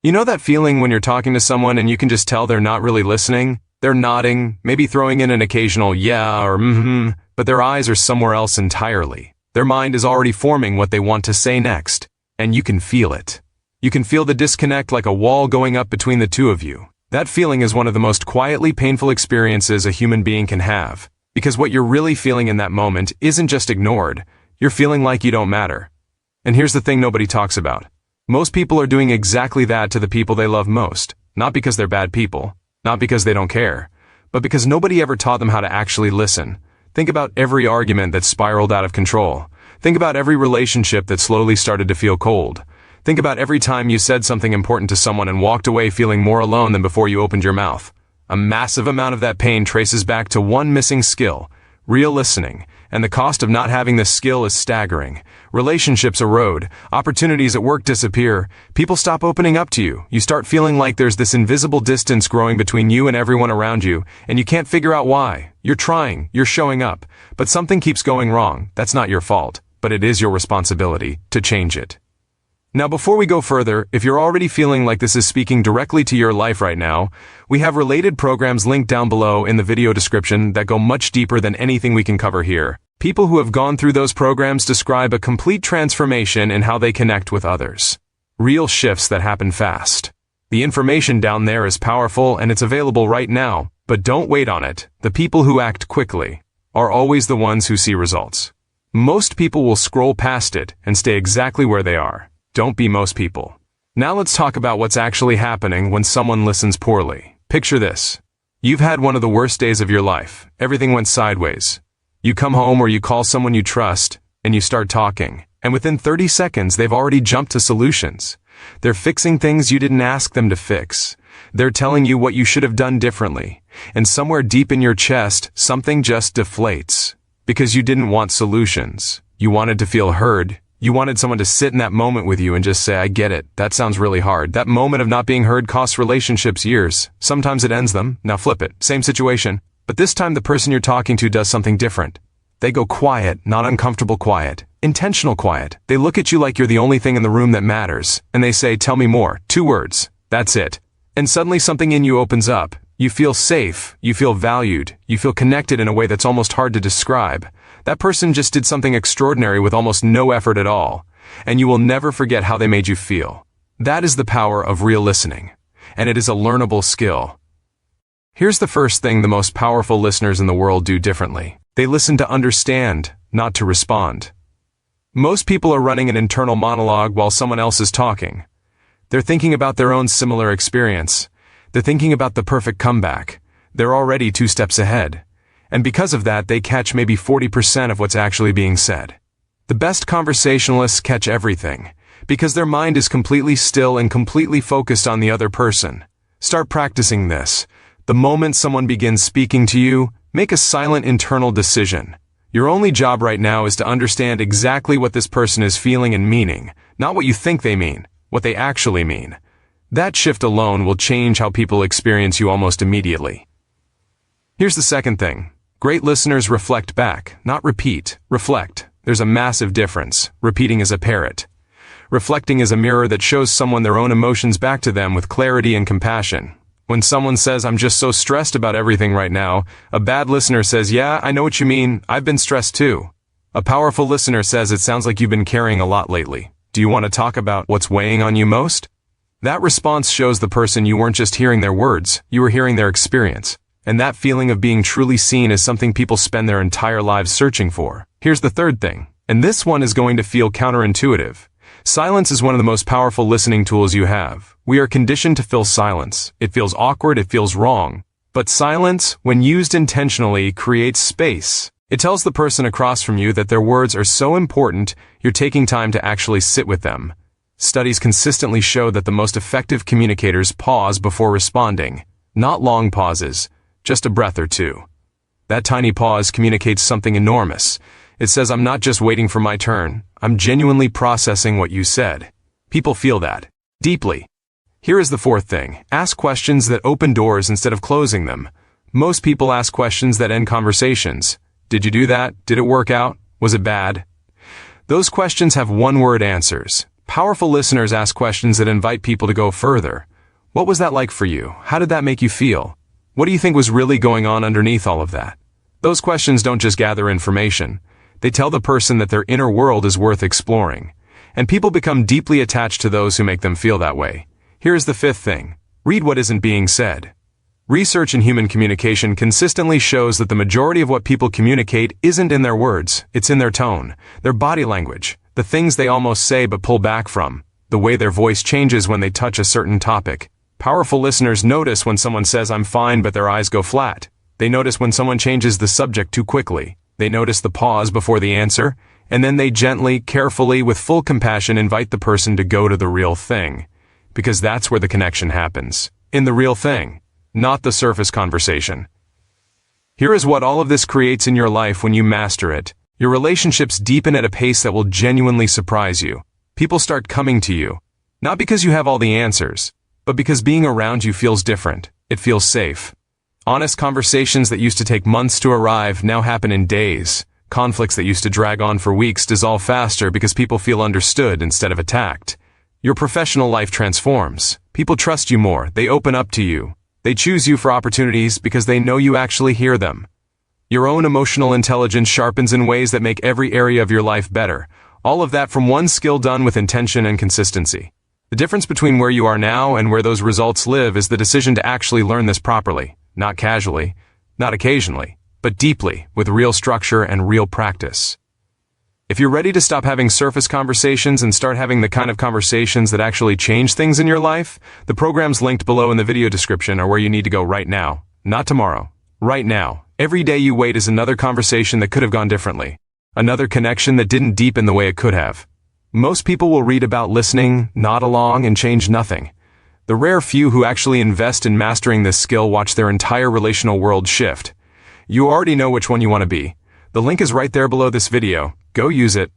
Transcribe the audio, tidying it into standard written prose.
You know that feeling when you're talking to someone and you can just tell they're not really listening? They're nodding, maybe throwing in an occasional yeah or mm-hmm, but their eyes are somewhere else entirely. Their mind is already forming what they want to say next, and you can feel it. You can feel the disconnect like a wall going up between the two of you. That feeling is one of the most quietly painful experiences a human being can have, because what you're really feeling in that moment isn't just ignored, you're feeling like you don't matter. And here's the thing nobody talks about. Most people are doing exactly that to the people they love most, not because they're bad people, not because they don't care, but because nobody ever taught them how to actually listen. Think about every argument that spiraled out of control. Think about every relationship that slowly started to feel cold. Think about every time you said something important to someone and walked away feeling more alone than before you opened your mouth. A massive amount of that pain traces back to one missing skill, real listening, and the cost of not having this skill is staggering. Relationships erode, opportunities at work disappear, people stop opening up to you, you start feeling like there's this invisible distance growing between you and everyone around you, and you can't figure out why. You're trying, you're showing up, but something keeps going wrong. That's not your fault, but it is your responsibility to change it. Now before we go further, if you're already feeling like this is speaking directly to your life right now, we have related programs linked down below in the video description that go much deeper than anything we can cover here. People who have gone through those programs describe a complete transformation in how they connect with others. Real shifts that happen fast. The information down there is powerful and it's available right now, but don't wait on it. The people who act quickly are always the ones who see results. Most people will scroll past it and stay exactly where they are. Don't be most people. Now let's talk about what's actually happening when someone listens poorly. Picture this. You've had one of the worst days of your life. Everything went sideways. You come home or you call someone you trust, and you start talking. And within 30 seconds, they've already jumped to solutions. They're fixing things you didn't ask them to fix. They're telling you what you should have done differently. And somewhere deep in your chest, something just deflates. Because you didn't want solutions. You wanted to feel heard. You wanted someone to sit in that moment with you and just say, I get it, that sounds really hard. That moment of not being heard costs relationships years. Sometimes it ends them. Now flip it. Same situation. But this time the person you're talking to does something different. They go quiet, not uncomfortable quiet. Intentional quiet. They look at you like you're the only thing in the room that matters. And they say, tell me more. 2 words. That's it. And suddenly something in you opens up. You feel safe. You feel valued. You feel connected in a way that's almost hard to describe. That person just did something extraordinary with almost no effort at all, and you will never forget how they made you feel. That is the power of real listening, and it is a learnable skill. Here's the first thing the most powerful listeners in the world do differently. They listen to understand, not to respond. Most people are running an internal monologue while someone else is talking. They're thinking about their own similar experience. They're thinking about the perfect comeback. They're already 2 steps ahead. And because of that, they catch maybe 40% of what's actually being said. The best conversationalists catch everything, because their mind is completely still and completely focused on the other person. Start practicing this. The moment someone begins speaking to you, make a silent internal decision. Your only job right now is to understand exactly what this person is feeling and meaning, not what you think they mean, what they actually mean. That shift alone will change how people experience you almost immediately. Here's the second thing. Great listeners reflect back, not repeat. Reflect. There's a massive difference. Repeating is a parrot. Reflecting is a mirror that shows someone their own emotions back to them with clarity and compassion. When someone says, I'm just so stressed about everything right now, a bad listener says, yeah, I know what you mean. I've been stressed too. A powerful listener says, it sounds like you've been carrying a lot lately. Do you want to talk about what's weighing on you most? That response shows the person you weren't just hearing their words, you were hearing their experience. And that feeling of being truly seen is something people spend their entire lives searching for. Here's the third thing, and this one is going to feel counterintuitive. Silence is one of the most powerful listening tools you have. We are conditioned to fill silence. It feels awkward, it feels wrong. But silence, when used intentionally, creates space. It tells the person across from you that their words are so important, you're taking time to actually sit with them. Studies consistently show that the most effective communicators pause before responding. Not long pauses. Just a breath or 2. That tiny pause communicates something enormous. It says, I'm not just waiting for my turn. I'm genuinely processing what you said. People feel that. Deeply. Here is the fourth thing. Ask questions that open doors instead of closing them. Most people ask questions that end conversations. Did you do that? Did it work out? Was it bad? Those questions have one-word answers. Powerful listeners ask questions that invite people to go further. What was that like for you? How did that make you feel? What do you think was really going on underneath all of that? Those questions don't just gather information. They tell the person that their inner world is worth exploring. And people become deeply attached to those who make them feel that way. Here's the fifth thing. Read what isn't being said. Research in human communication consistently shows that the majority of what people communicate isn't in their words, it's in their tone, their body language, the things they almost say but pull back from, the way their voice changes when they touch a certain topic. Powerful listeners notice when someone says "I'm fine" but their eyes go flat. They notice when someone changes the subject too quickly. They notice the pause before the answer, and then they gently, carefully, with full compassion invite the person to go to the real thing. Because that's where the connection happens. In the real thing, not the surface conversation. Here is what all of this creates in your life when you master it. Your relationships deepen at a pace that will genuinely surprise you. People start coming to you, not because you have all the answers, but because being around you feels different. It feels safe. Honest conversations that used to take months to arrive now happen in days. Conflicts that used to drag on for weeks dissolve faster because people feel understood instead of attacked. Your professional life transforms. People trust you more. They open up to you. They choose you for opportunities because they know you actually hear them. Your own emotional intelligence sharpens in ways that make every area of your life better. All of that from one skill done with intention and consistency. The difference between where you are now and where those results live is the decision to actually learn this properly. Not casually, not occasionally, but deeply, with real structure and real practice. If you're ready to stop having surface conversations and start having the kind of conversations that actually change things in your life, the programs linked below in the video description are where you need to go right now. Not tomorrow. Right now. Every day you wait is another conversation that could have gone differently. Another connection that didn't deepen the way it could have. Most people will read about listening, nod along, and change nothing. The rare few who actually invest in mastering this skill watch their entire relational world shift. You already know which one you want to be. The link is right there below this video. Go use it.